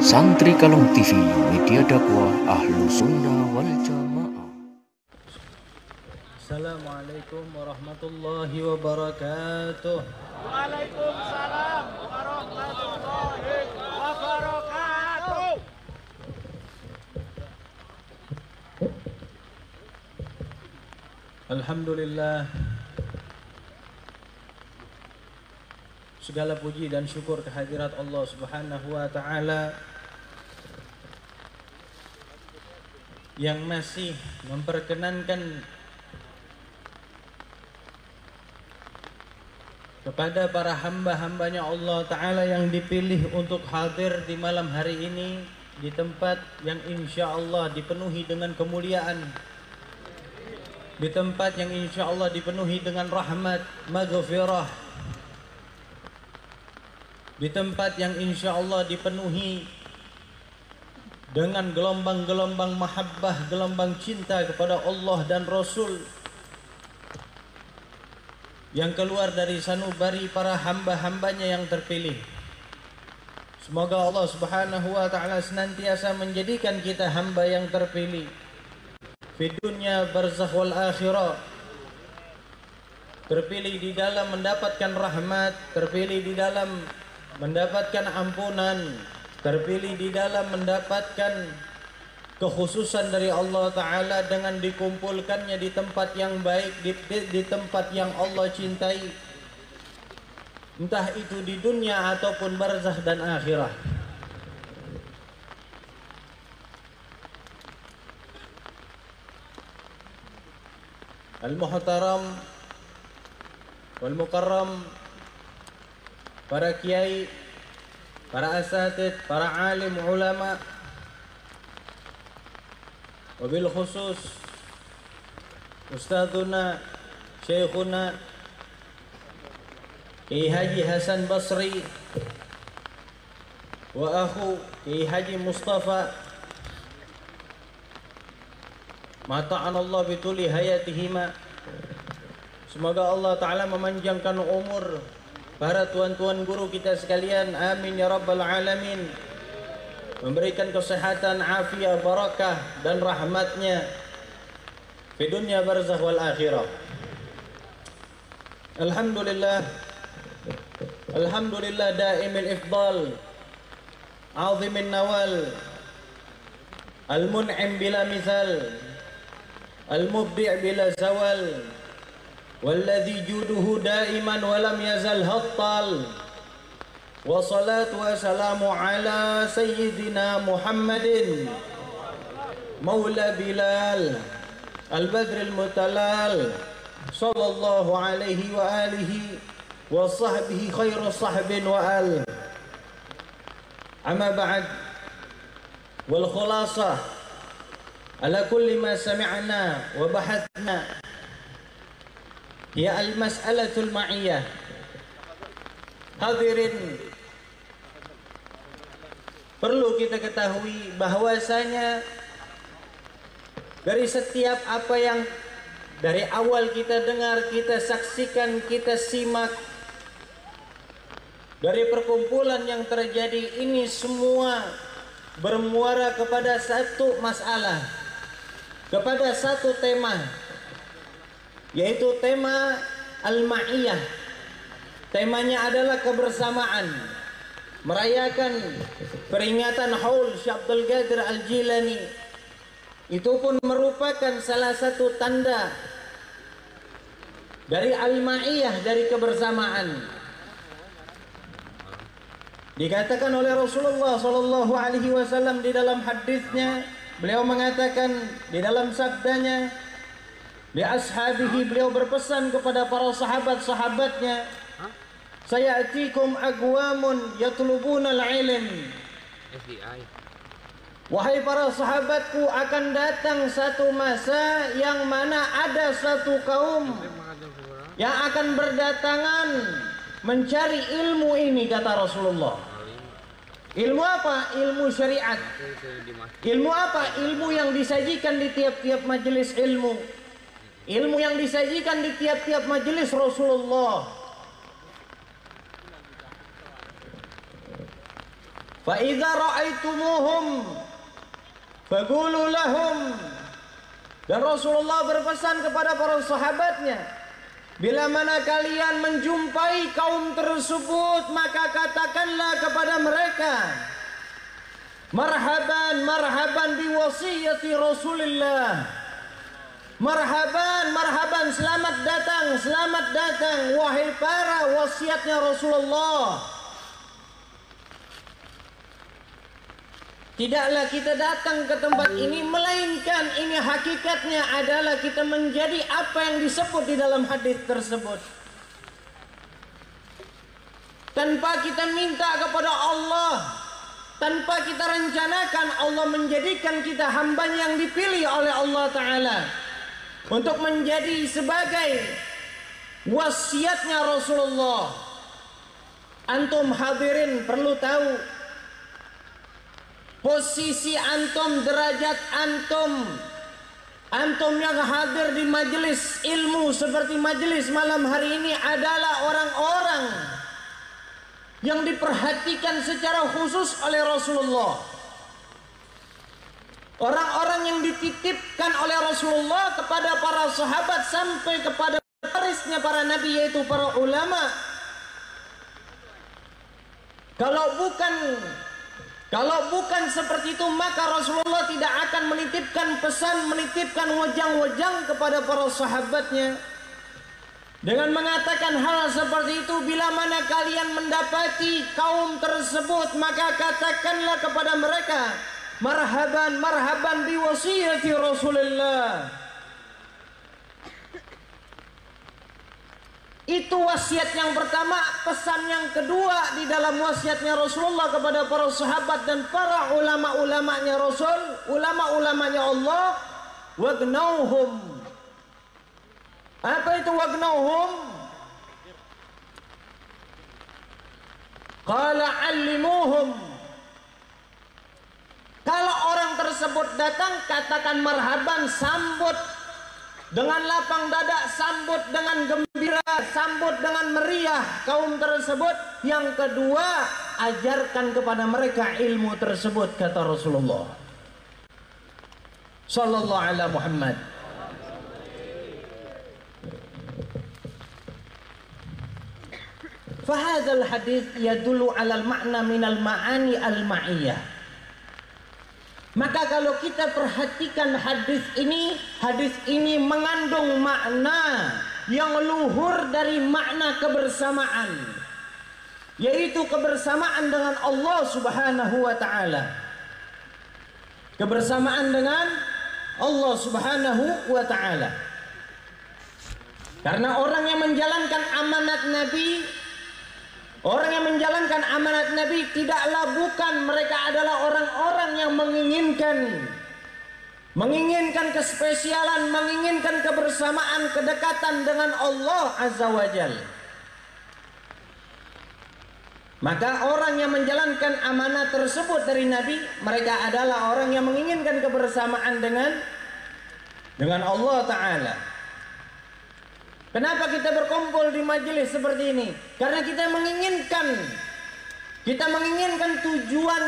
Santri Kalong TV, media dakwah Ahlu Sunnah wal Jamaah. Assalamualaikum warahmatullahi wabarakatuh. Waalaikumsalam warahmatullahi wabarakatuh. Alhamdulillah, segala puji dan syukur kehadirat Allah Subhanahu wa taala yang masih memperkenankan kepada para hamba-hambanya Allah Ta'ala yang dipilih untuk hadir di malam hari ini di tempat yang insya Allah dipenuhi dengan kemuliaan, di tempat yang insya Allah dipenuhi dengan rahmat, maghfirah, di tempat yang insya Allah dipenuhi dengan gelombang-gelombang mahabbah, gelombang cinta kepada Allah dan Rasul yang keluar dari sanubari para hamba-hambanya yang terpilih. Semoga Allah Subhanahu wa taala senantiasa menjadikan kita hamba yang terpilih di dunia barzakh wal akhirah, terpilih di dalam mendapatkan rahmat, terpilih di dalam mendapatkan ampunan, terpilih di dalam mendapatkan kekhususan dari Allah Ta'ala dengan dikumpulkannya di tempat yang baik, di tempat yang Allah cintai, entah itu di dunia ataupun barzakh dan akhirah. Al-Muhtaram wal Mukarram, para kiai, para asatid, para alim ulama, wabil khusus Ustadzuna Syekhuna Kiai Haji Hasan Basri wa akhu Kiai Haji Mustafa mata'anallah bituli hayatihima. Semoga Allah Ta'ala memanjangkan umur para tuan-tuan guru kita sekalian, amin ya rabbal alamin. Memberikan kesehatan, afiat, barakah dan rahmatnya di dunia barzakh wal akhirah. Alhamdulillah, alhamdulillah daimil ifdal, azimin nawal, al-mun'im bila mithal, al-mubdi' bila zawal, walladhi juduhu daiman walam yazal hattal, wa salatu wa salamu ala sayyidina Muhammadin maula Bilal al-badr al-mutalal sallallahu alaihi wa alihi wa sahbihi khairu sahbin wa al. Amma ba'd, wal khulasah ala kulli ma sami'na wa bahathna ya al-mas'alatul ma'iyah. Hadirin, perlu kita ketahui bahwasanya dari setiap apa yang dari awal kita dengar, kita saksikan, kita simak, dari perkumpulan yang terjadi ini semua bermuara kepada satu masalah, kepada satu tema, yaitu tema al-ma'iyah. Temanya adalah kebersamaan, merayakan peringatan Haul Syekh Abdul Qadir Al-Jilani. Itu pun merupakan salah satu tanda dari al-ma'iyah, dari kebersamaan. Dikatakan oleh Rasulullah sallallahu alaihi wasallam di dalam hadisnya, beliau mengatakan di dalam sabdanya, li ashabihi, beliau berpesan kepada para sahabat-sahabatnya, sayatikum aqwamun yatlubuna al-ilm. Wahai para sahabatku, akan datang satu masa yang mana ada satu kaum yang akan berdatangan mencari ilmu ini, kata Rasulullah. Ilmu apa? Ilmu syariat. Ilmu apa? Ilmu yang disajikan di tiap-tiap majelis ilmu. Ilmu yang disajikan di tiap-tiap majelis Rasulullah. Fa idza ra'aitumuhum faqulu lahum. Dan Rasulullah berpesan kepada para sahabatnya, bila mana kalian menjumpai kaum tersebut, maka katakanlah kepada mereka, marhaban, marhaban bi wasiyati Rasulillah. Marhaban, marhaban, selamat datang, wahai para wasiatnya Rasulullah. Tidaklah kita datang ke tempat ini, melainkan ini hakikatnya adalah kita menjadi apa yang disebut di dalam hadis tersebut. Tanpa kita minta kepada Allah, tanpa kita rencanakan, Allah menjadikan kita hamba yang dipilih oleh Allah Ta'ala untuk menjadi sebagai wasiatnya Rasulullah. Antum hadirin perlu tahu posisi antum, derajat antum yang hadir di majelis ilmu seperti majelis malam hari ini adalah orang-orang yang diperhatikan secara khusus oleh Rasulullah. Orang-orang yang dititipkan oleh Rasulullah kepada para sahabat sampai kepada warisnya para nabi, yaitu para ulama. Kalau bukan seperti itu, maka Rasulullah tidak akan menitipkan pesan, menitipkan wajang-wajang kepada para sahabatnya dengan mengatakan hal seperti itu, bila mana kalian mendapati kaum tersebut, maka katakanlah kepada mereka, marhaban, marhaban bi wasiyati Rasulillah. Itu wasiat yang pertama. Pesan yang kedua di dalam wasiatnya Rasulullah kepada para sahabat dan para ulama-ulamanya Rasul, ulama-ulamanya Allah, wagnauhum. Apa itu wagnauhum? Qala allimuhum. Kalau orang tersebut datang, katakan marhaban, sambut dengan lapang dada, sambut dengan gembira, sambut dengan meriah kaum tersebut. Yang kedua, ajarkan kepada mereka ilmu tersebut, kata Rasulullah sallallahu alaihi Muhammad. Fahadzal hadis yadullu alal makna minal ma'ani al-ma'iyah. Maka kalau kita perhatikan hadis ini mengandung makna yang luhur dari makna kebersamaan, yaitu kebersamaan dengan Allah Subhanahu wa taala. Kebersamaan dengan Allah Subhanahu wa taala. Karena orang yang menjalankan amanat Nabi, orang yang menjalankan amanat Nabi tidaklah bukan mereka adalah orang-orang yang menginginkan kespesialan, menginginkan kebersamaan, kedekatan dengan Allah Azza wa Jalla. Maka orang yang menjalankan amanat tersebut dari Nabi, mereka adalah orang yang menginginkan kebersamaan dengan Allah Ta'ala. Kenapa kita berkumpul di majelis seperti ini? Karena kita menginginkan tujuan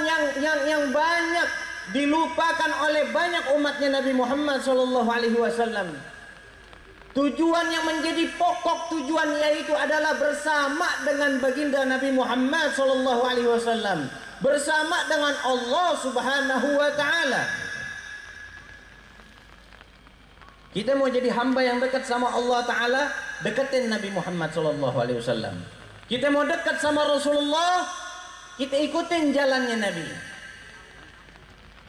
yang banyak dilupakan oleh banyak umatnya Nabi Muhammad SAW. Tujuan yang menjadi pokok tujuan, yaitu adalah bersama dengan baginda Nabi Muhammad SAW, bersama dengan Allah Subhanahu wa Ta'ala. Kita mau jadi hamba yang dekat sama Allah Ta'ala, deketin Nabi Muhammad SAW. Kita mau dekat sama Rasulullah, kita ikutin jalannya Nabi.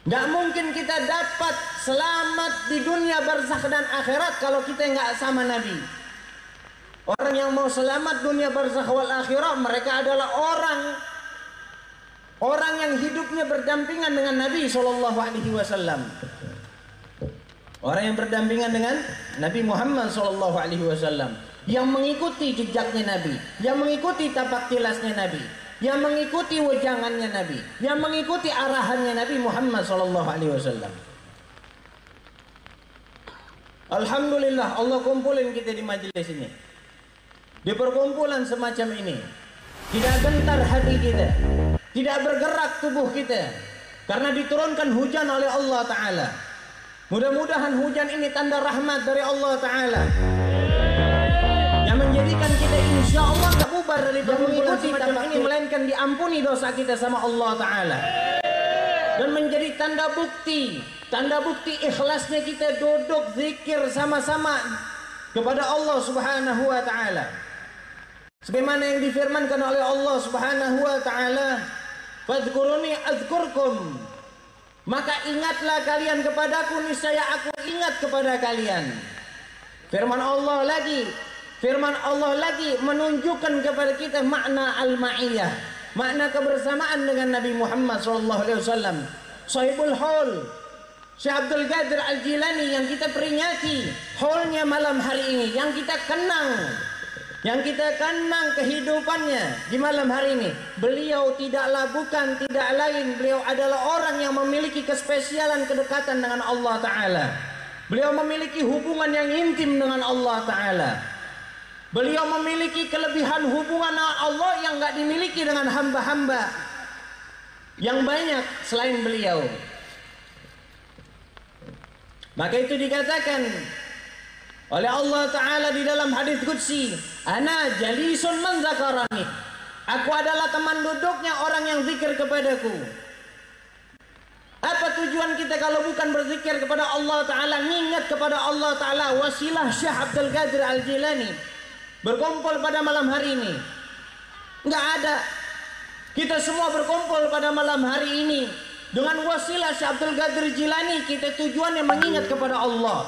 Gak mungkin kita dapat selamat di dunia barzakh dan akhirat kalau kita nggak sama Nabi. Orang yang mau selamat dunia barzakh wal akhirat, mereka adalah orang yang hidupnya berdampingan dengan Nabi SAW. Orang yang berdampingan dengan Nabi Muhammad SAW, yang mengikuti jejaknya Nabi, yang mengikuti tapak tilasnya Nabi, yang mengikuti wejangannya Nabi, yang mengikuti arahannya Nabi Muhammad SAW. Alhamdulillah, Allah kumpulin kita di majelis ini, di perkumpulan semacam ini. Tidak gentar hati kita, tidak bergerak tubuh kita karena diturunkan hujan oleh Allah Ta'ala. Mudah-mudahan hujan ini tanda rahmat dari Allah Ta'ala yang menjadikan kita insya Allah tak bubar dari perkumpulan semacam ini, melainkan diampuni dosa kita sama Allah Ta'ala, dan menjadi tanda bukti ikhlasnya kita duduk zikir sama-sama kepada Allah Subhanahu wa Ta'ala. Sebagaimana yang difirmankan oleh Allah Subhanahu wa Ta'ala, fadhkuruni azkurkum, maka ingatlah kalian kepadaku, niscaya aku ingat kepada kalian. Firman Allah lagi menunjukkan kepada kita makna al-ma'iyah, makna kebersamaan dengan Nabi Muhammad SAW. Sahibul Haul, Syekh Abdul Qadir Al-Jilani, yang kita peringati haulnya malam hari ini, yang kita kenang kehidupannya di malam hari ini. Beliau tidak lain, beliau adalah orang yang memiliki kespesialan kedekatan dengan Allah Ta'ala. Beliau memiliki hubungan yang intim dengan Allah Ta'ala. Beliau memiliki kelebihan hubungan dengan Allah yang gak dimiliki dengan hamba-hamba yang banyak selain beliau. Maka itu dikatakan oleh Allah Ta'ala di dalam hadis qudsi, ana jalisun man zakarani, aku adalah teman duduknya orang yang zikir kepadaku. Apa tujuan kita kalau bukan berzikir kepada Allah Ta'ala, mengingat kepada Allah Ta'ala? Wasilah Syekh Abdul Qadir Al-Jilani berkumpul pada malam hari ini nggak ada. Kita semua berkumpul pada malam hari ini dengan wasilah Syekh Abdul Qadir Jilani. Kita tujuannya mengingat kepada Allah.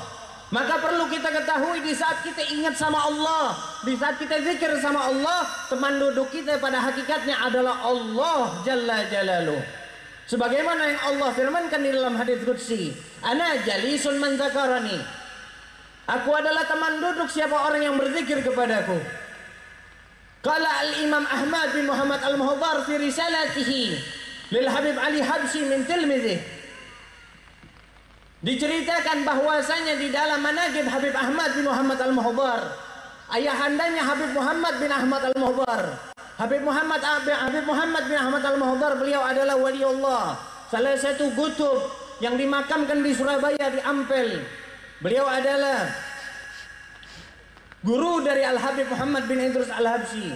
Maka perlu kita ketahui, di saat kita ingat sama Allah, di saat kita zikir sama Allah, teman duduk kita pada hakikatnya adalah Allah Jalla Jalaluh. Sebagaimana yang Allah firmankan di dalam hadis qudsi, ana jalisun man zakarani, aku adalah teman duduk siapa orang yang berzikir kepadaku. Qala al-Imam Ahmad bin Muhammad al-Muhdhar fi risalatihi lil Habib Ali Habsyi min tilmidhi, diceritakan bahwasanya di dalam manaqib Habib Ahmad bin Muhammad al-Muhdhar, ayahandanya Habib Muhammad bin Ahmad al-Muhdhar, Habib Muhammad bin Ahmad al-Muhdhar, beliau adalah waliullah, salah satu kutub yang dimakamkan di Surabaya di Ampel. Beliau adalah guru dari Al-Habib Muhammad bin Idrus Al-Habsyi.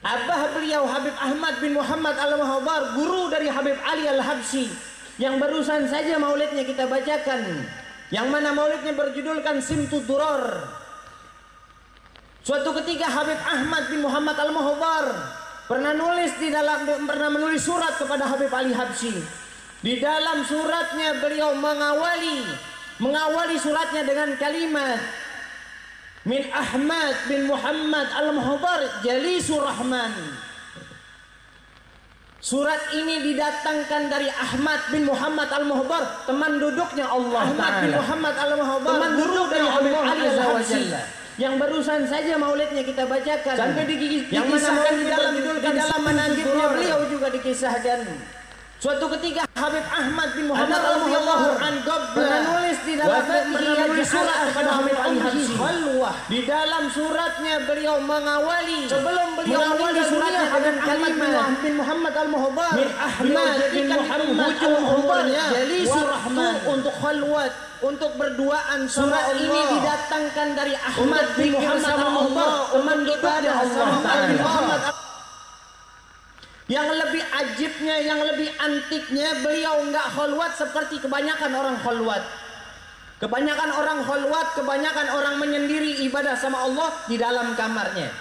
Abah beliau Habib Ahmad bin Muhammad al-Muhdhar, guru dari Habib Ali Al-Habsyi, yang barusan saja maulidnya kita bacakan, yang mana maulidnya berjudulkan Simtud Duror. Suatu ketika Habib Ahmad bin Muhammad al-Muhdhar pernah menulis surat kepada Habib Ali Habsyi. Di dalam suratnya beliau mengawali suratnya dengan kalimat min Ahmad bin Muhammad al-Muhdhar Jalisur Rahman. Surat ini didatangkan dari Ahmad bin Muhammad al-Muhdhar, teman duduknya Allah Ta'ala. Ahmad bin Muhammad al-Muhdhar, teman duduk dari Habib Ali Al-Habsyi, yang barusan saja maulidnya kita bacakan, sampai yang mana di dalam manaqibnya beliau juga dikisahkan. Suatu ketika Habib Ahmad bin Muhammad al-Muhdhar pernah nulis di dalam surat kepada Habib Ali Habsyi. Di dalam suratnya beliau mengawali suratnya dengan kalimat bin Muhammad al-Muhdhar min Ahmad bin Muhammad al-Muhdhar Jalisur Rahman, untuk khalwat, untuk berduaan. Surat ini didatangkan dari Ahmad bin Muhammad al-Muhdhar, teman duduknya Allah Ta'ala. Yang lebih ajibnya, yang lebih antiknya, beliau enggak khalwat seperti kebanyakan orang khalwat. Kebanyakan orang menyendiri ibadah sama Allah di dalam kamarnya.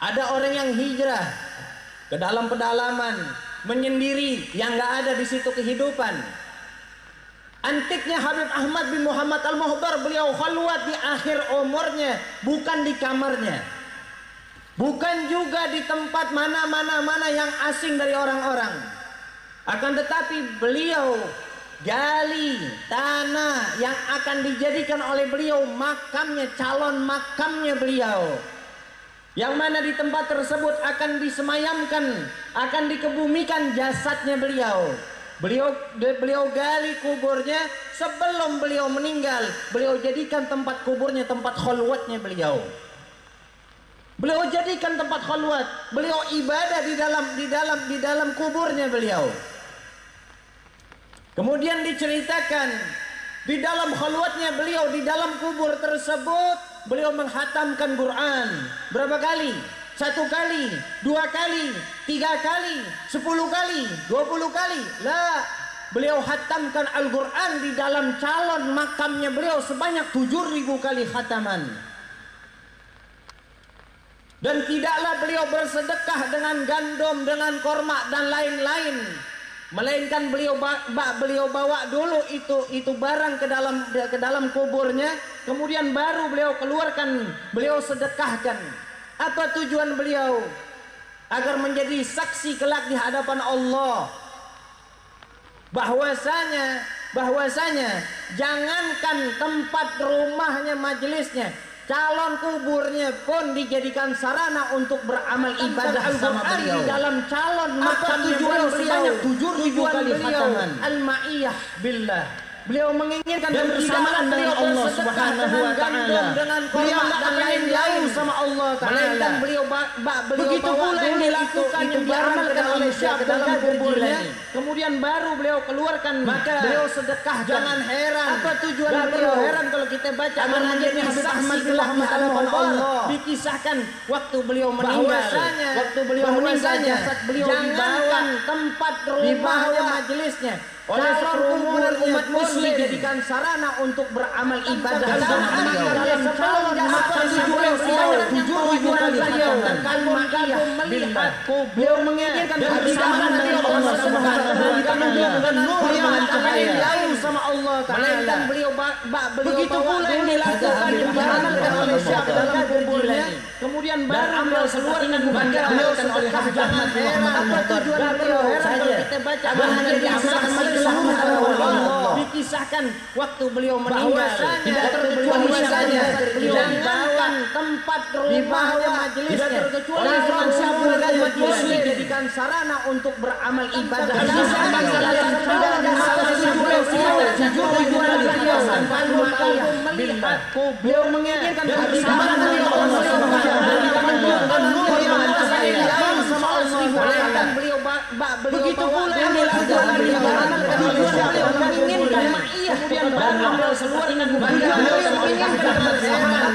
Ada orang yang hijrah ke dalam pedalaman, menyendiri, yang enggak ada di situ kehidupan. Antiknya Habib Ahmad bin Muhammad al-Muhdhar, beliau khalwat di akhir umurnya, bukan di kamarnya, bukan juga di tempat mana yang asing dari orang-orang. Akan tetapi beliau gali tanah yang akan dijadikan oleh beliau makamnya, calon makamnya beliau, yang mana di tempat tersebut akan disemayamkan, akan dikebumikan jasadnya beliau. Beliau gali kuburnya sebelum beliau meninggal. Beliau jadikan tempat kuburnya tempat khalwatnya beliau. Beliau jadikan tempat khalwat. Beliau ibadah di dalam kuburnya beliau. Kemudian diceritakan di dalam khalwatnya beliau, di dalam kubur tersebut beliau menghatamkan Quran. Berapa kali? 1 kali, 2 kali, 3 kali, 10 kali, 20 kali. La, beliau hatamkan Al-Quran di dalam calon makamnya beliau sebanyak 7.000 kali khataman. Dan tidaklah beliau bersedekah dengan gandum, dengan korma dan lain-lain, melainkan beliau bawa dulu itu barang ke dalam kuburnya, kemudian baru beliau keluarkan, beliau sedekahkan. Apa tujuan beliau? Agar menjadi saksi kelak di hadapan Allah. Bahwasanya jangankan tempat rumahnya, majelisnya, calon kuburnya pun dijadikan sarana untuk beramal ibadah sama beliau. Di dalam calon makamnya beliau sebanyak 7.000 kali khataman. Al-ma'iyah billah. Beliau menginginkan kebersamaan dengan Allah Subhanahu wa taala. Dengan korma dan lain-lain sama Allah taala. Melainkan beliau begitu pula yang dilakukan, yang diamalkan oleh Syekh ke dalam kuburnya, kemudian baru beliau keluarkan, maka beliau sedekah. Jangan heran. Apa tujuan beliau? Heran kalau kita baca agar menjadi saksi kelak di hadapan Allah. Dikisahkan waktu beliau meninggal, waktu beliau meninggal, jasad beliau dibawa tempat rumahnya, majelisnya oleh sekerumunan umat muslim dijadikan sarana untuk beramal ibadah sama beliau. Dalam calon makamnya beliau sebanyak 7.000 kali khataman. Al-ma'iyah billah. Beliau menginginkan kebersamaan dengan Allah Subhanahu wa taala. Dan nur yang mencahaya sama Allah taala. Melainkan beliau begitu pula yang dilakukan, yang diamalkan oleh Syekh dalam kuburnya, kemudian baru beliau keluarkan, maka beliau sedekah. Jangan heran. Apa tujuan beliau? Heran kalau kita baca agar menjadi saksi Allah. Dikisahkan waktu beliau meninggal, tidak terkecuali saja beliau dibawa tempat rumahnya, majelisnya oleh seluruh umat muslim dijadikan sarana untuk beramal ibadah sama beliau. Beliau menginginkan kebersamaan dengan Allah sama Allah. Beliau begitu pula yang dilakukan, beliau menginginkan ma'iyah, kemudian baru beliau keluarkan, maka beliau menginginkan kebersamaan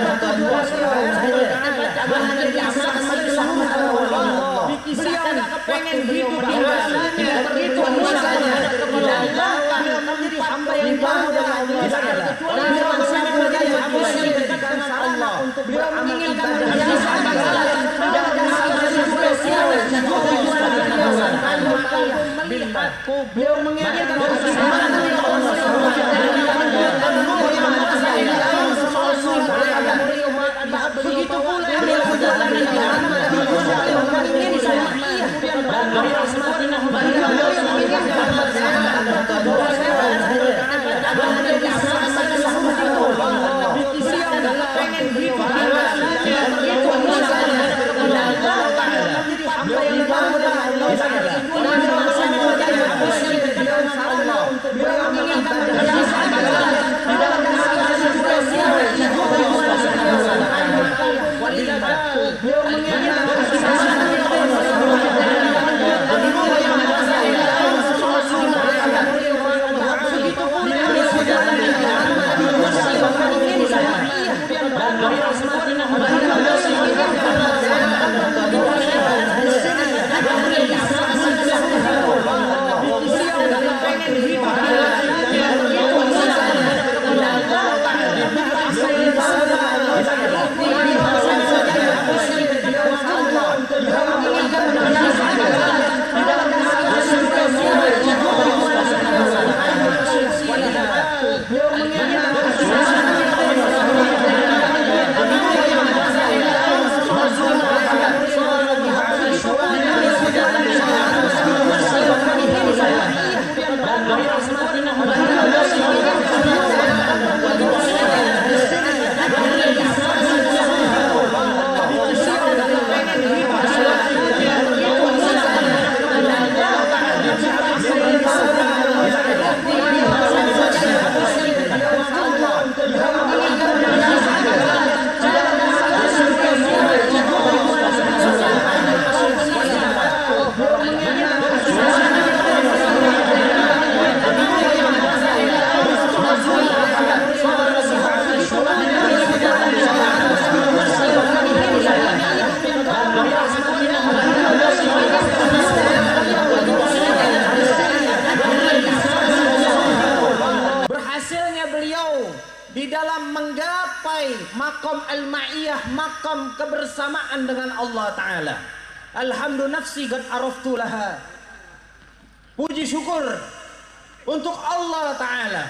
agar menjadi saksi sama Allah. Dikisahkan kepengen hidup di rasanya, begitu musanya, beliau menjadi hamba yang jauh dari Allah Taala. Beliau menjadi hamba yang dekat dengan Allah untuk beramal ibadah sama beliau menginginkan kebersamaan dengan Allah begitu pula yang dilakukan beliau menginginkan maqam al-ma'iyah, maqam kebersamaan dengan Allah Ta'ala. Alhamdu nafsi qad araftu laha. Puji syukur untuk Allah Ta'ala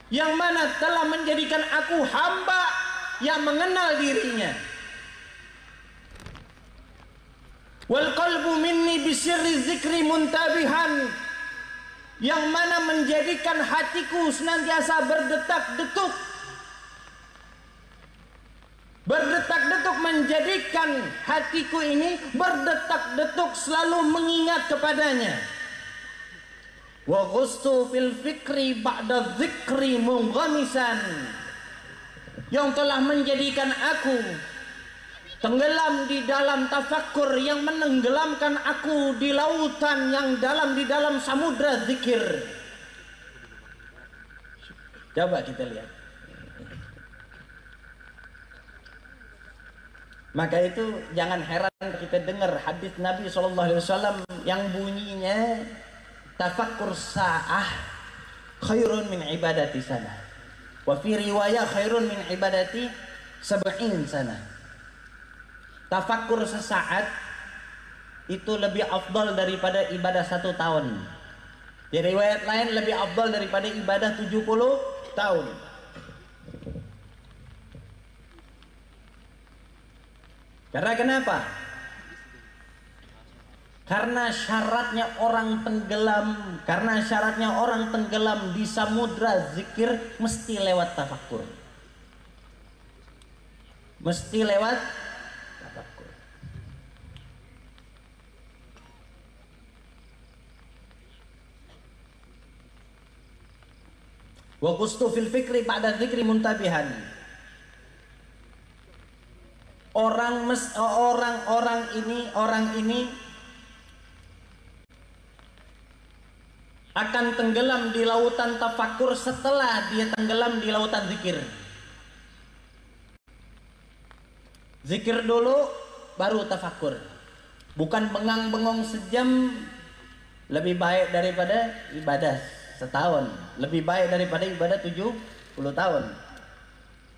yang mana telah menjadikan aku hamba yang mengenal dirinya. Wal qalbu minni bisirri zikri muntabihan, yang mana menjadikan hatiku senantiasa berdetak-detuk. Berdetak-detuk menjadikan hatiku ini berdetak-detuk selalu mengingat kepadanya. Wa ghustu fil fikri ba'da dzikri munghamisan, yang telah menjadikan aku tenggelam di dalam tafakkur yang menenggelamkan aku di lautan yang dalam, di dalam samudra zikir. Coba kita lihat. Maka itu jangan heran kita dengar hadis Nabi SAW yang bunyinya tafakkur sa'ah khairun min ibadati sana. Wa fi riwayah khairun min ibadati sab'in sana. Tafakkur sesaat itu lebih afdal daripada ibadah 1 tahun. Di riwayat lain lebih afdal daripada ibadah 70 tahun. Karena kenapa? Karena syaratnya orang tenggelam di samudra zikir mesti lewat tafakkur. Mesti lewat tafakkur. Wa qustu fil fikri ba'da dzikri muntabihan. Orang ini akan tenggelam di lautan tafakkur setelah dia tenggelam di lautan zikir. Zikir dulu baru tafakkur. Bukan bengang-bengong sejam lebih baik daripada ibadah setahun, lebih baik daripada ibadah 70 tahun.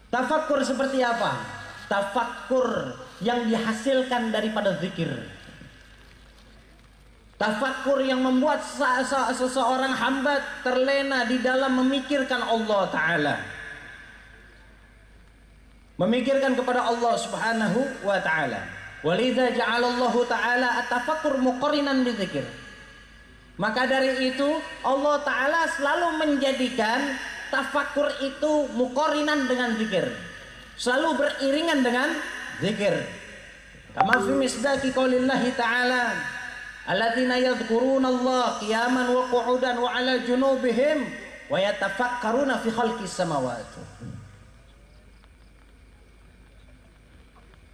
Tafakkur seperti apa? Tafakkur yang dihasilkan daripada zikir. Tafakkur yang membuat seseorang hamba terlena di dalam memikirkan Allah Ta'ala, memikirkan kepada Allah Subhanahu wa Ta'ala. Walidha ja'alallahu ta'ala at-tafakkur muqarinan bizikir. Maka dari itu Allah Ta'ala selalu menjadikan tafakkur itu muqarinan dengan zikir, selalu beriringan dengan zikir. Kama fi misdaqi qaulillahi ta'ala alladzina yadhkuruna Allah qiyaman wa qu'udan wa 'ala junubihim wa yatafakkaruna fi khalqis samawati.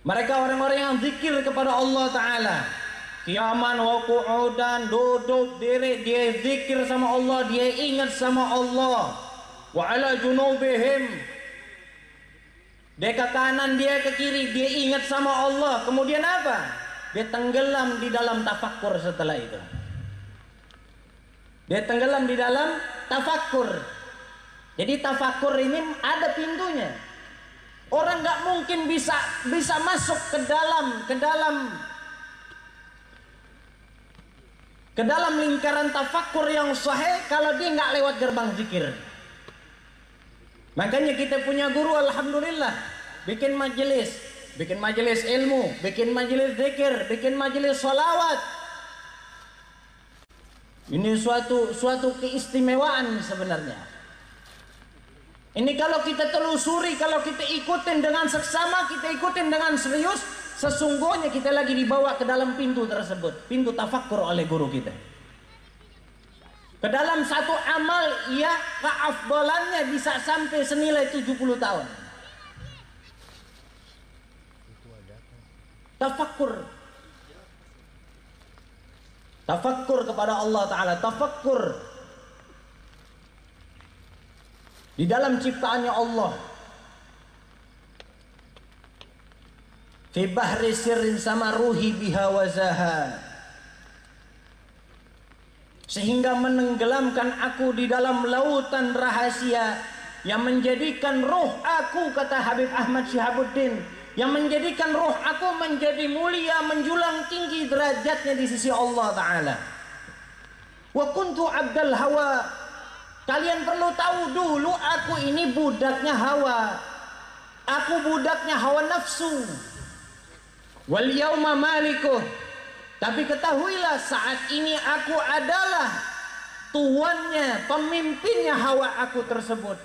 Mereka orang-orang yang zikir kepada Allah Ta'ala, qiyaman wa qu'udan, duduk diri dia zikir sama Allah, dia ingat sama Allah. Wa 'ala junubihim, dia ke kanan, dia ke kiri, dia ingat sama Allah. Kemudian apa? Dia tenggelam di dalam tafakkur setelah itu. Dia tenggelam di dalam tafakkur. Jadi tafakkur ini ada pintunya. Orang nggak mungkin bisa masuk ke dalam lingkaran tafakkur yang sahih kalau dia nggak lewat gerbang zikir. Makanya kita punya guru, alhamdulillah, bikin majelis ilmu, bikin majelis zikir, bikin majelis sholawat. Ini suatu keistimewaan sebenarnya. Ini kalau kita telusuri, kalau kita ikutin dengan seksama, kita ikutin dengan serius, sesungguhnya kita lagi dibawa ke dalam pintu tersebut, pintu tafakkur oleh guru kita. Ke dalam satu amal, ya, keafdalannya bisa sampai senilai 70 tahun. Tafakkur kepada Allah Ta'ala, tafakkur di dalam ciptaannya Allah. Fi bahri sirrin sama ruhi biha wazaha, sehingga menenggelamkan aku di dalam lautan rahasia yang menjadikan roh aku, kata Habib Ahmad Syihabuddin, yang menjadikan roh aku menjadi mulia, menjulang tinggi derajatnya di sisi Allah Ta'ala. Wa kuntu abdal hawa. Kalian perlu tahu dulu, aku ini budaknya hawa. Aku budaknya hawa nafsu. Wal yauma malikuh. Tapi ketahuilah, saat ini aku adalah tuannya, pemimpinnya hawa aku tersebut.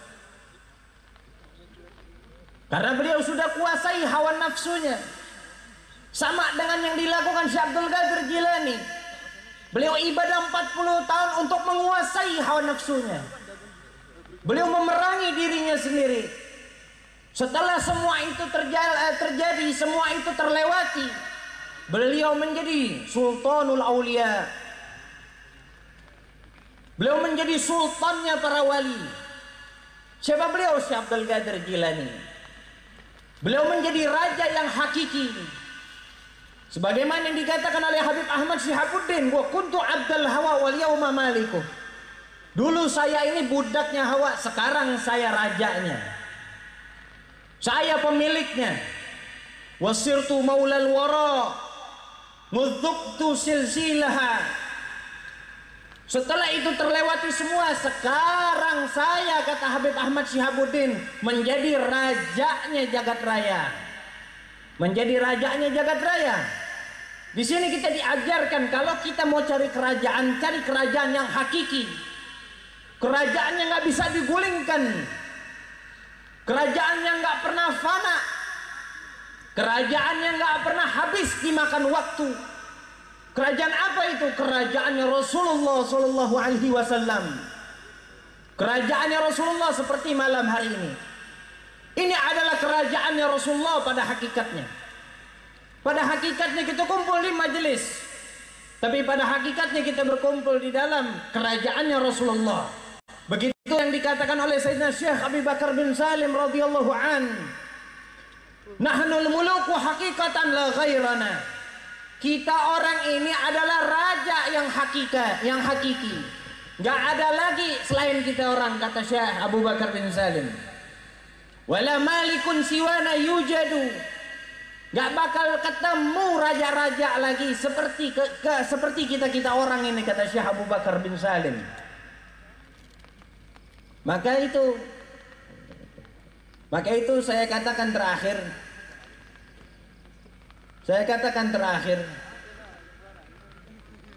Karena beliau sudah kuasai hawa nafsunya. Sama dengan yang dilakukan Syekh Abdul Qadir Jilani. Beliau ibadah 40 tahun untuk menguasai hawa nafsunya. Beliau memerangi dirinya sendiri. Setelah semua itu terjadi, semua itu terlewati, beliau menjadi sultanul aulia. Beliau menjadi sultannya para wali. Siapa beliau? Syekh Abdul Qadir Jilani. Beliau menjadi raja yang hakiki. Sebagaimana yang dikatakan oleh Habib Ahmad Syihabuddin, wa kuntu abdal hawa wal yauma malikuh. Dulu saya ini budaknya hawa, sekarang saya rajanya. Saya pemiliknya. Wasirtu maulal wara, mudzuqtu silsilaha. Setelah itu terlewati semua, sekarang saya, kata Habib Ahmad Syihabuddin, menjadi rajanya jagat raya. Menjadi rajanya jagat raya. Di sini kita diajarkan kalau kita mau cari kerajaan yang hakiki. Kerajaan yang nggak bisa digulingkan. Kerajaan yang nggak pernah fana. Kerajaan yang nggak pernah habis dimakan waktu. Kerajaan apa itu? Kerajaannya Rasulullah Sallallahu Alaihi Wasallam. Kerajaannya Rasulullah seperti malam hari ini. Ini adalah kerajaannya Rasulullah pada hakikatnya. Pada hakikatnya kita kumpul di majelis, tapi pada hakikatnya kita berkumpul di dalam kerajaannya Rasulullah. Begitu yang dikatakan oleh Sayyidina Syekh Abu Bakar bin Salim radhiyallahu an. Nahnul muluku hakikatan la ghairana. Kita orang ini adalah raja yang hakiki. Gak ada lagi selain kita orang, kata Syekh Abu Bakar bin Salim. Wala malikun siwana yujadu. Gak bakal ketemu raja-raja lagi seperti kita orang ini, kata Syekh Abu Bakar bin Salim. Maka itu saya katakan terakhir.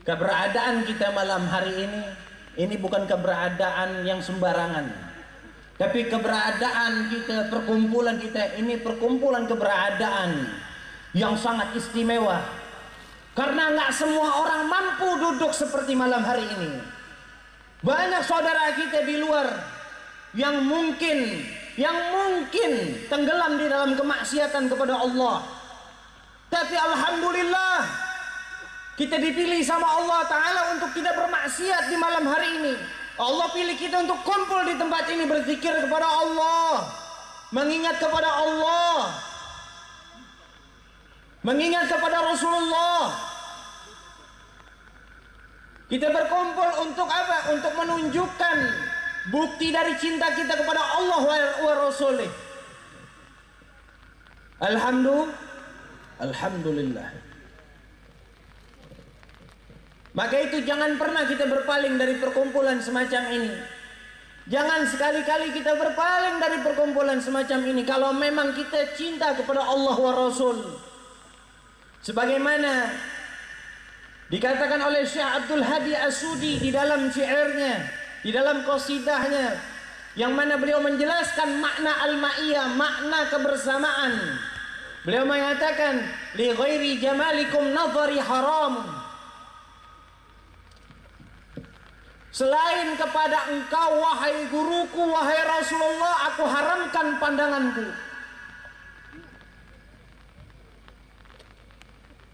Keberadaan kita malam hari ini bukan keberadaan yang sembarangan. Tapi keberadaan kita, perkumpulan kita ini perkumpulan keberadaan yang sangat istimewa. Karena nggak semua orang mampu duduk seperti malam hari ini. Banyak saudara kita di luar yang mungkin tenggelam di dalam kemaksiatan kepada Allah. Tapi alhamdulillah kita dipilih sama Allah Ta'ala untuk tidak bermaksiat di malam hari ini. Allah pilih kita untuk kumpul di tempat ini, berzikir kepada Allah, mengingat kepada Allah, mengingat kepada Rasulullah. Kita berkumpul untuk apa? Untuk menunjukkan bukti dari cinta kita kepada Allah wa Rasulih. Alhamdulillah. Maka itu jangan pernah kita berpaling dari perkumpulan semacam ini. Jangan sekali-kali kita berpaling dari perkumpulan semacam ini kalau memang kita cinta kepada Allah wa Rasul. Sebagaimana dikatakan oleh Syekh Abdul Hadi As-Sudi di dalam syairnya, di dalam qasidahnya, yang mana beliau menjelaskan makna al-ma'iyah, makna kebersamaan. Beliau mengatakan, li ghairi jamalikum nadhari haram. Selain kepada engkau wahai guruku, wahai Rasulullah, aku haramkan pandanganku.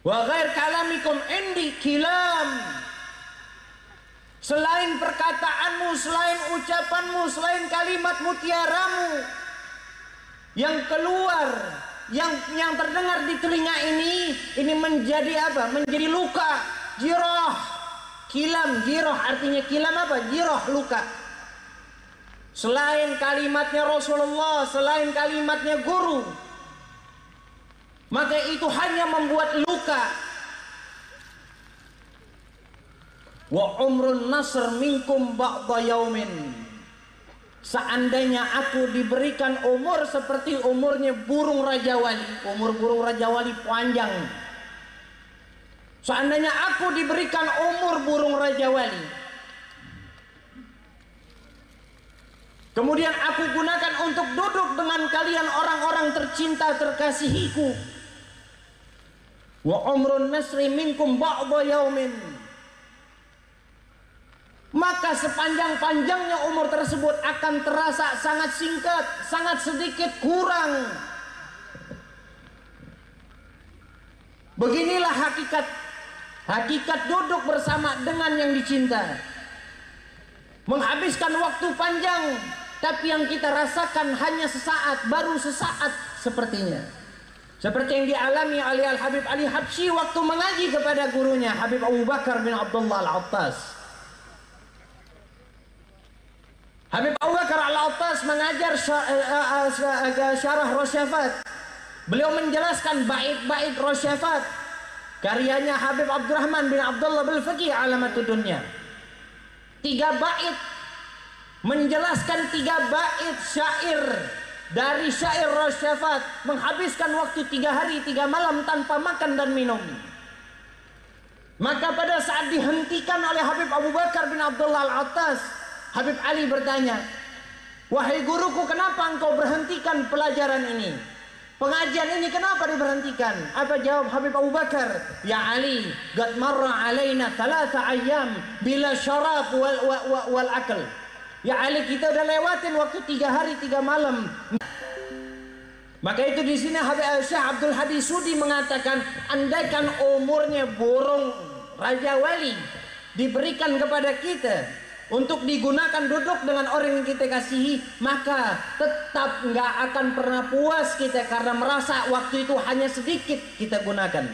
Wa ghair kalamikum indi kilam. Selain perkataanmu, selain ucapanmu, selain kalimat mutiaramu yang keluar, yang terdengar di telinga ini menjadi apa? Menjadi luka, jirah. Kilam, jirah artinya kilam apa? Jirah, luka. selain kalimatnya Rasulullah, selain kalimatnya guru, maka itu hanya membuat luka. Wa umrun nasr minkum ba'da yaumin. Seandainya aku diberikan umur seperti umurnya burung Raja Wali, umur burung Raja Wali panjang. Seandainya aku diberikan umur burung Raja Wali, kemudian aku gunakan untuk duduk dengan kalian orang-orang tercinta terkasihiku, wa umrun nasri minkum ba'da yaumin, maka sepanjang-panjangnya umur tersebut akan terasa sangat singkat, sangat sedikit kurang. Beginilah hakikat duduk bersama dengan yang dicinta. Menghabiskan waktu panjang, tapi yang kita rasakan hanya sesaat, baru sesaat sepertinya. Seperti yang dialami oleh Al-Habib Ali Habsyi waktu mengaji kepada gurunya Habib Abu Bakar bin Abdullah Al-Attas. Habib Abu Bakar Al-Attas mengajar syarah Rosyafat. Beliau menjelaskan bait-bait Rosyafat karyanya Habib Abdurrahman bin Abdullah Bil-Faqih Alamatud Dunya. 3 bait menjelaskan 3 bait syair dari syair Rosyafat, menghabiskan waktu 3 hari 3 malam tanpa makan dan minum. Maka pada saat dihentikan oleh Habib Abu Bakar bin Abdullah Al-Attas, Habib Ali bertanya, "Wahai guruku, kenapa engkau berhentikan pelajaran ini? Pengajian ini kenapa diberhentikan?" Apa jawab Habib Abu Bakar? "Ya Ali, qad marra alaina 3 ayyam bila syarab wal akal." Ya Ali, kita udah lewatin waktu 3 hari 3 malam. Maka itu di sini Habib Syekh Abdul Hadi Sudi mengatakan, andaikan umurnya burung Raja Wali diberikan kepada kita untuk digunakan duduk dengan orang yang kita kasihi, maka tetap nggak akan pernah puas kita karena merasa waktu itu hanya sedikit kita gunakan.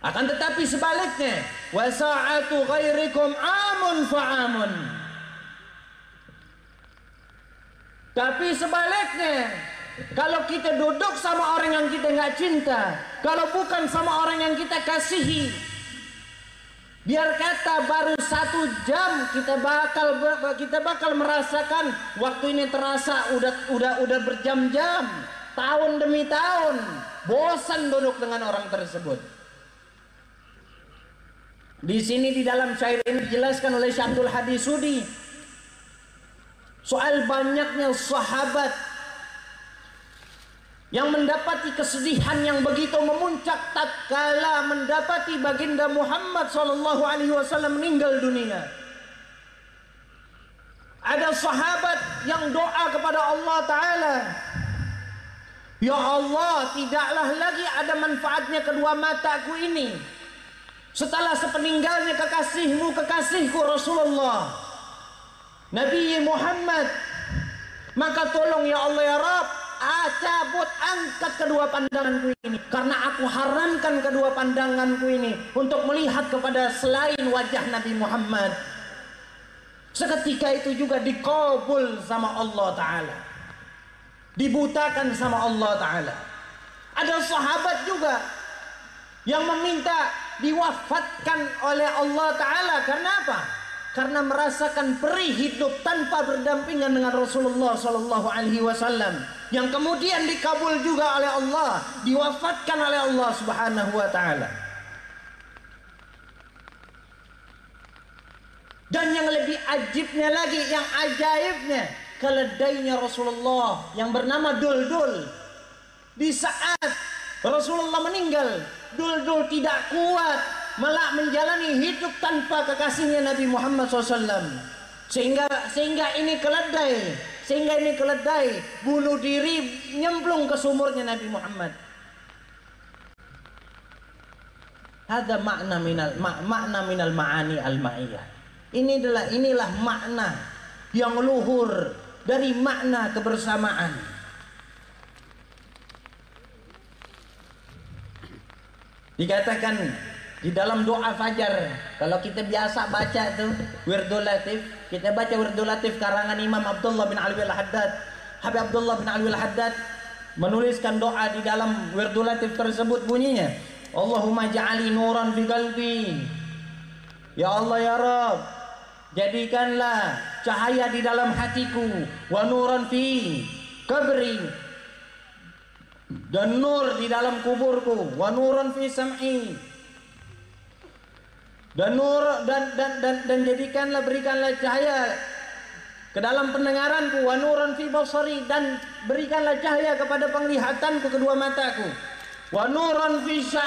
Akan tetapi sebaliknya, wa sa'atu ghairikum amun fa'amun. Tapi sebaliknya, kalau kita duduk sama orang yang kita nggak cinta, kalau bukan sama orang yang kita kasihi, biar kata baru 1 jam kita bakal merasakan waktu ini terasa udah berjam-jam, tahun demi tahun, bosan duduk dengan orang tersebut. Di sini di dalam syair ini dijelaskan oleh Syekh Abdul Hadi Sudi soal banyaknya sahabat yang mendapati kesedihan yang begitu memuncak tatkala mendapati baginda Muhammad SAW meninggal dunia. Ada sahabat yang doa kepada Allah Ta'ala, "Ya Allah, tidaklah lagi ada manfaatnya kedua mataku ini setelah sepeninggalnya kekasihmu, kekasihku Rasulullah Nabi Muhammad. Maka tolong ya Allah ya Rabb, cabut, angkat kedua pandanganku ini, karena aku haramkan kedua pandanganku ini untuk melihat kepada selain wajah Nabi Muhammad." Seketika itu juga dikabul sama Allah Ta'ala, dibutakan sama Allah Ta'ala. Ada sahabat juga yang meminta diwafatkan oleh Allah Ta'ala. Karena apa? Karena merasakan perih hidup tanpa berdampingan dengan Rasulullah SAW, yang kemudian dikabul juga oleh Allah, diwafatkan oleh Allah Subhanahu wa Ta'ala. Dan yang lebih ajibnya lagi, yang ajaibnya, keledainya Rasulullah yang bernama Duldul. Di saat Rasulullah meninggal, Duldul tidak kuat malah menjalani hidup tanpa kekasihnya Nabi Muhammad SAW. Sehingga ini keledai bunuh diri nyemplung ke sumurnya Nabi Muhammad. Ada makna minal ma'ani al-ma'iyah. Inilah makna yang luhur dari makna kebersamaan. Dikatakan Di dalam doa fajar, kalau kita biasa baca tuh Wirdul Latif, kita baca Wirdul Latif karangan Imam Abdullah bin Alwi Al-Haddad. Habib Abdullah bin Alwi Al-Haddad menuliskan doa di dalam Wirdul Latif tersebut, bunyinya, Allahumma ja'ali nuran fi qalbi. Ya Allah ya Rabb, jadikanlah cahaya di dalam hatiku, wa nuran fi qabri, dan nur di dalam kuburku, wa nuran fi sam'i, dan nur dan jadikanlah, berikanlah cahaya ke dalam pendengaranku, wa nuran fi basari, dan berikanlah cahaya kepada penglihatanku kedua mataku, wa nuran fi sya'ri,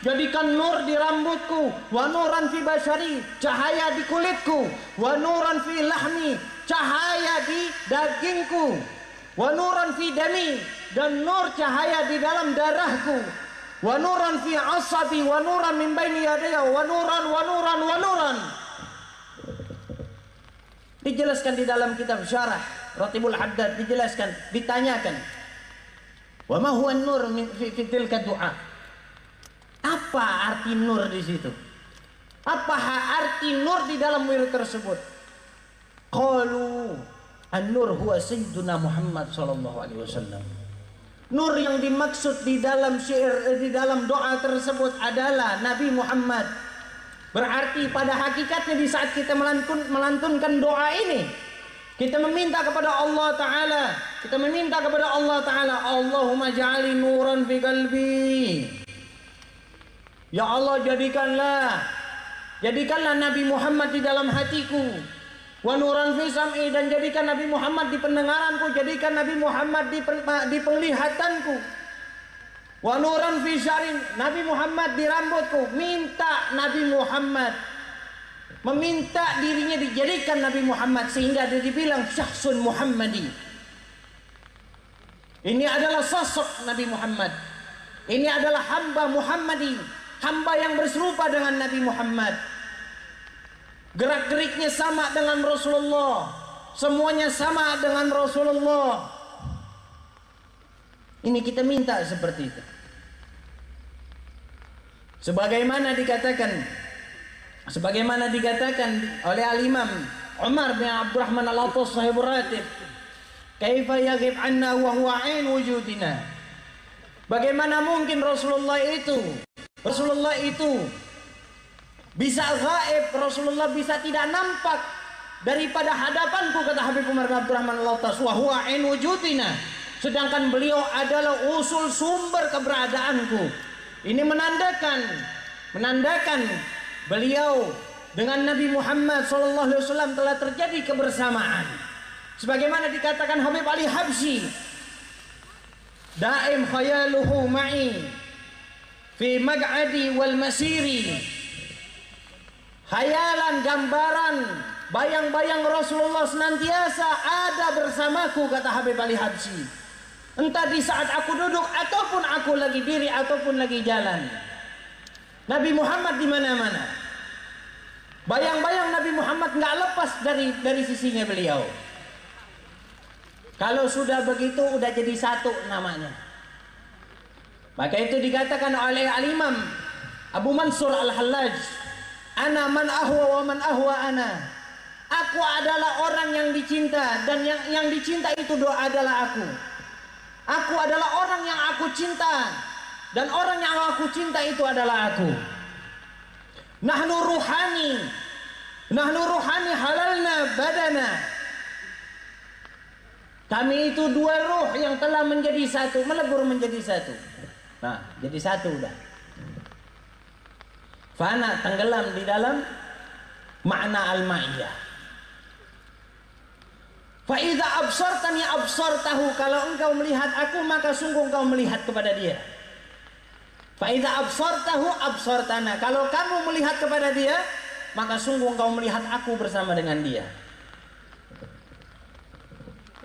jadikan nur di rambutku, wa nuran fi basari, cahaya di kulitku, wa nuran fi lahmi, cahaya di dagingku, wa nuran fi dami, dan nur cahaya di dalam darahku, wa nuran fi asabi, wa nuran min baini yadaya, wa nuran. Dijelaskan di dalam kitab Syarah Ratibul Haddad, dijelaskan, ditanyakan, wa ma huwa nur fi tilka du'a, apa arti nur di situ, apa arti nur di dalam wirid tersebut? Qalu an-nur huwa sayyiduna Muhammad sallallahu alaihi wasallam. Nur yang dimaksud di dalam syair, di dalam doa tersebut adalah Nabi Muhammad. Berarti pada hakikatnya di saat kita melantunkan doa ini, kita meminta kepada Allah Ta'ala, Allahumma ja'ali nuran fi qalbi. Ya Allah, jadikanlah Nabi Muhammad di dalam hatiku, wa nuran fi sam'i, dan jadikan Nabi Muhammad di pendengaranku, jadikan Nabi Muhammad di penglihatanku, wa nuran fi sya'ri, Nabi Muhammad di rambutku. Minta Nabi Muhammad, meminta dirinya dijadikan Nabi Muhammad, sehingga dia dibilang syakhsun Muhammadi. Ini adalah sosok Nabi Muhammad, ini adalah hamba Muhammadi, hamba yang berserupa dengan Nabi Muhammad. Gerak-geriknya sama dengan Rasulullah, semuanya sama dengan Rasulullah. Ini kita minta seperti itu. Sebagaimana dikatakan oleh Al-Imam Umar bin Abdurrahman Al-Attas sahibur ratib, kaifa yaghib anna wa huwa ain wujudina. Bagaimana mungkin Rasulullah itu bisa gaib, Rasulullah bisa tidak nampak daripada hadapanku, kata Habib Umar bin Abdurrahman Al-Attas, wa huwa ain wujudina, sedangkan beliau adalah usul sumber keberadaanku. Ini menandakan beliau dengan Nabi Muhammad SAW telah terjadi kebersamaan. Sebagaimana dikatakan Habib Ali Habsyi, daim khayaluhu ma'i fi mag'adi wal masiri. Hayalan, gambaran, bayang-bayang Rasulullah senantiasa ada bersamaku, kata Habib Ali Habsyi. Entah di saat aku duduk, ataupun aku lagi diri, ataupun lagi jalan. Nabi Muhammad di mana-mana. Bayang-bayang Nabi Muhammad nggak lepas dari sisinya beliau. Kalau sudah begitu, udah jadi satu namanya. Maka itu dikatakan oleh Al-Imam Abu Mansur Al-Hallaj, ana man ahwa wa man ahwa ana. Aku adalah orang yang dicinta, dan yang dicinta itu adalah aku. Aku adalah orang yang aku cinta, dan orang yang aku cinta itu adalah aku. Nahnu ruhani halalna badana. Kami itu dua ruh yang telah menjadi satu, melebur menjadi satu. Nah, jadi satu udah. Fana, tenggelam di dalam makna al-ma'iyah. Fa idza absartani absartahu, kalau engkau melihat aku, maka sungguh engkau melihat kepada dia. Fa idza absartahu absartana, kalau kamu melihat kepada dia, maka sungguh engkau melihat aku bersama dengan dia.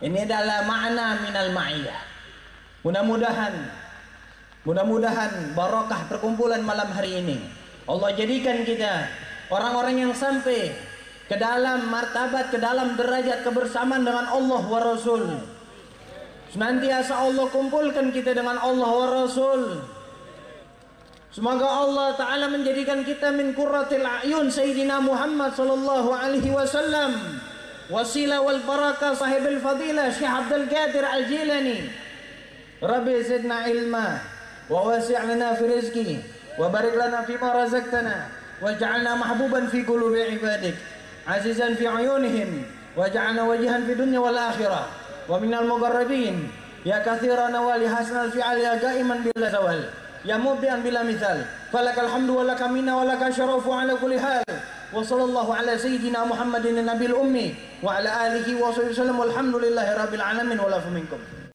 Ini adalah makna minal ma'iyah. Mudah-mudahan barakah perkumpulan malam hari ini, Allah jadikan kita orang-orang yang sampai ke dalam martabat, ke dalam derajat kebersamaan dengan Allah wa Rasul Senantiasa Allah kumpulkan kita dengan Allah wa Rasul. Semoga Allah Ta'ala menjadikan kita min qurratil a'yun Sayyidina Muhammad sallallahu alaihi wasallam, wasilah wal barakah sahibul fadilah Syekh Abdul Qadir Al-Jilani. Rabbi zidna ilma wa wasi' lana fi rizqi wa barik lana fi ma razaqtana waj'alna mahbuban fi qulubi ibadik azizan fi ayunihim waj'alna wajihan fi dunya wal akhirah wa minal muqarrabin ya katsiran wali hasanal fi'al ya qaiman bila zawal ya mubdi'an bila mithal falakal hamdu wa lakal minna wa lakal syarafu ala kulli hal wa sallallahu ala sayyidina Muhammadin nabiyil ummi wa ala alihi wa sahbihi wasallam walhamdulillahi rabbil alamin wa la minkum.